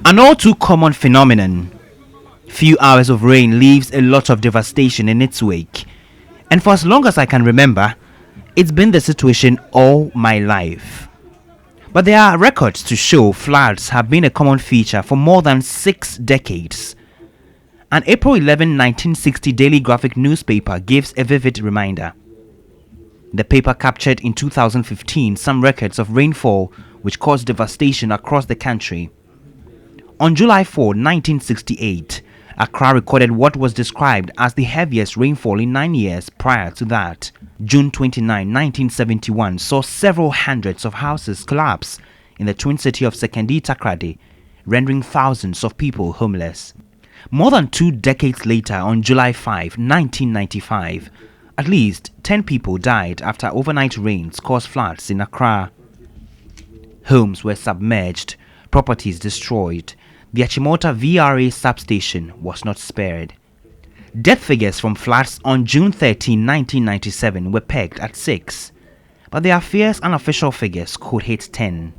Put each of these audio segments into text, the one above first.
An all too common phenomenon. Few hours of rain leaves a lot of devastation in its wake. And for as long as I can remember, it's been the situation all my life. But there are records to show floods have been a common feature for more than 6 decades. An April 11, 1960 Daily Graphic newspaper gives a vivid reminder. The paper captured in 2015 some records of rainfall which caused devastation across the country. On July 4, 1968, Accra recorded what was described as the heaviest rainfall in 9 years prior to that. June 29, 1971 saw several hundreds of houses collapse in the twin city of Sekondi Takoradi, rendering thousands of people homeless. More than 2 decades later, on July 5, 1995, at least 10 people died after overnight rains caused floods in Accra. Homes were submerged, properties destroyed. The Achimota VRA substation was not spared. Death figures from floods on June 13, 1997 were pegged at 6, but there are fears unofficial figures could hit 10.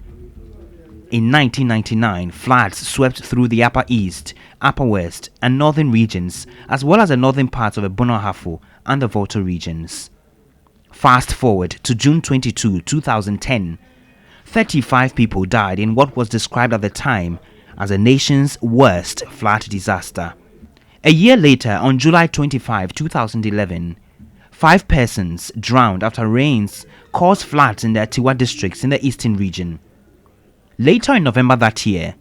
In 1999, floods swept through the Upper East, Upper West and Northern regions, as well as the northern parts of the Bono-Ahafo and the Volta regions. Fast forward to June 22, 2010, 35 people died in what was described at the time as the nation's worst flood disaster. A year later, on July 25, 2011, 5 persons drowned after rains caused floods in the Atiwa districts in the eastern region. Later in November that year,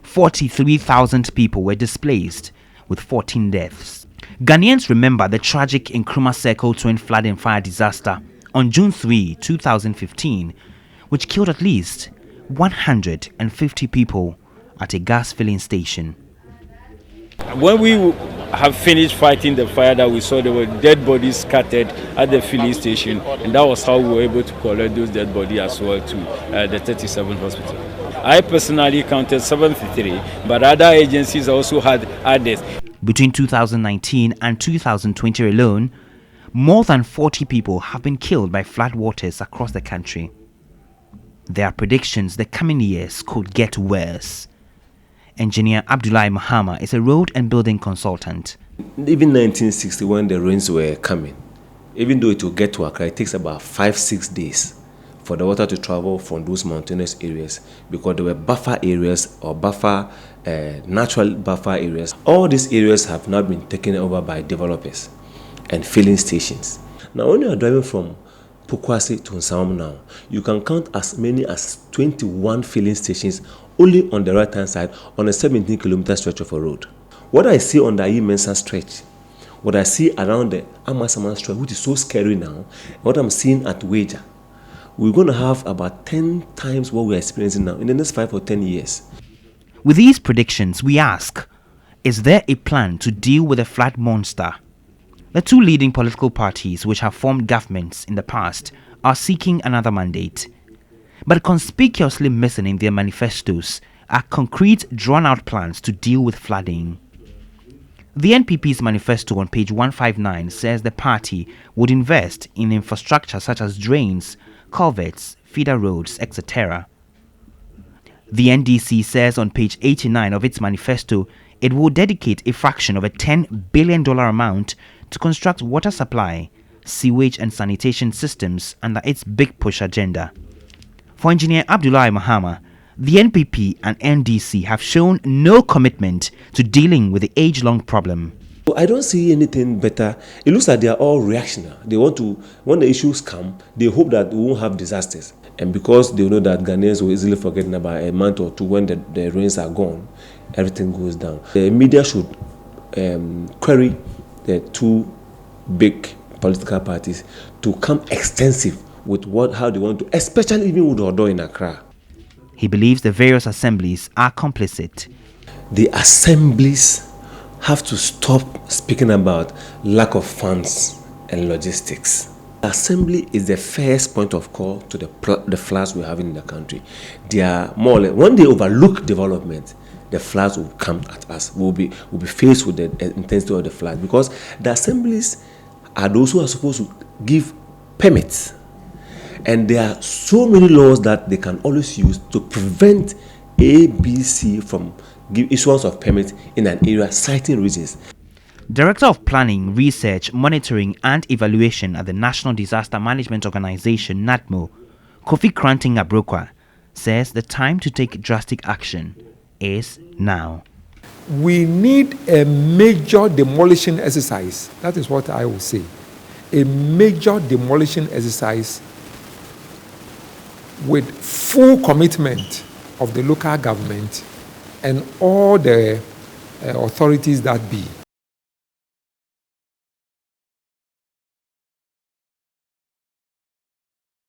43,000 people were displaced, with 14 deaths. Ghanaians remember the tragic Nkrumah Circle twin flood and fire disaster on June 3, 2015, which killed at least 150 people at a gas filling station. When we have finished fighting the fire, that we saw there were dead bodies scattered at the filling station, and that was how we were able to collect those dead bodies as well to the 37th hospital. I personally counted 73, but other agencies also had others. Between 2019 and 2020 alone, more than 40 people have been killed by floodwaters across the country. There are predictions the coming years could get worse. Engineer Abdullahi Mahama is a road and building consultant. Even 1960, when the rains were coming, even though it will get to Accra, it takes about 5-6 days for the water to travel from those mountainous areas, because there were buffer areas or natural buffer areas. All these areas have now been taken over by developers and filling stations. Now, when you are driving from Pokwase to Nsawam now, you can count as many as 21 filling stations only on the right-hand side on a 17-kilometer stretch of a road. What I see on the Ayi-Mensah stretch, what I see around the Amasaman stretch, which is so scary now, what I'm seeing at Weja, we're going to have about 10 times what we're experiencing now in the next 5 or 10 years. With these predictions, we ask, is there a plan to deal with the flood monster? The 2 leading political parties which have formed governments in the past are seeking another mandate. But conspicuously missing in their manifestos are concrete, drawn-out plans to deal with flooding. The NPP's manifesto on page 159 says the party would invest in infrastructure such as drains, culverts, feeder roads, etc. The NDC says on page 89 of its manifesto it will dedicate a fraction of a $10 billion amount to construct water supply, sewage and sanitation systems under its Big Push agenda. For Engineer Abdullahi Mahama, the NPP and NDC have shown no commitment to dealing with the age-long problem. I don't see anything better. It looks like they are all reactionary. They want to, when the issues come, they hope that we won't have disasters. And because they know that Ghanaians will easily forget about a month or two when the rains are gone, everything goes down. The media should query the 2 big political parties to come extensive with how they want to, especially even with Odo in Accra. He believes the various assemblies are complicit. The assemblies have to stop speaking about lack of funds and logistics. The assembly is the first point of call to the floods we're having in the country. They are more or less, when they overlook development, the floods will come at us. We'll be faced with the intensity of the flood, because the assemblies are those who are supposed to give permits. And there are so many laws that they can always use to prevent ABC from issuance of permit in an area, citing reasons. Director of Planning, Research, Monitoring and Evaluation at the National Disaster Management Organization, NADMO, Kofi Kranting Abrokwa, says the time to take drastic action is now. We need a major demolition exercise. That is what I will say. A major demolition exercise with full commitment of the local government and all the authorities that be.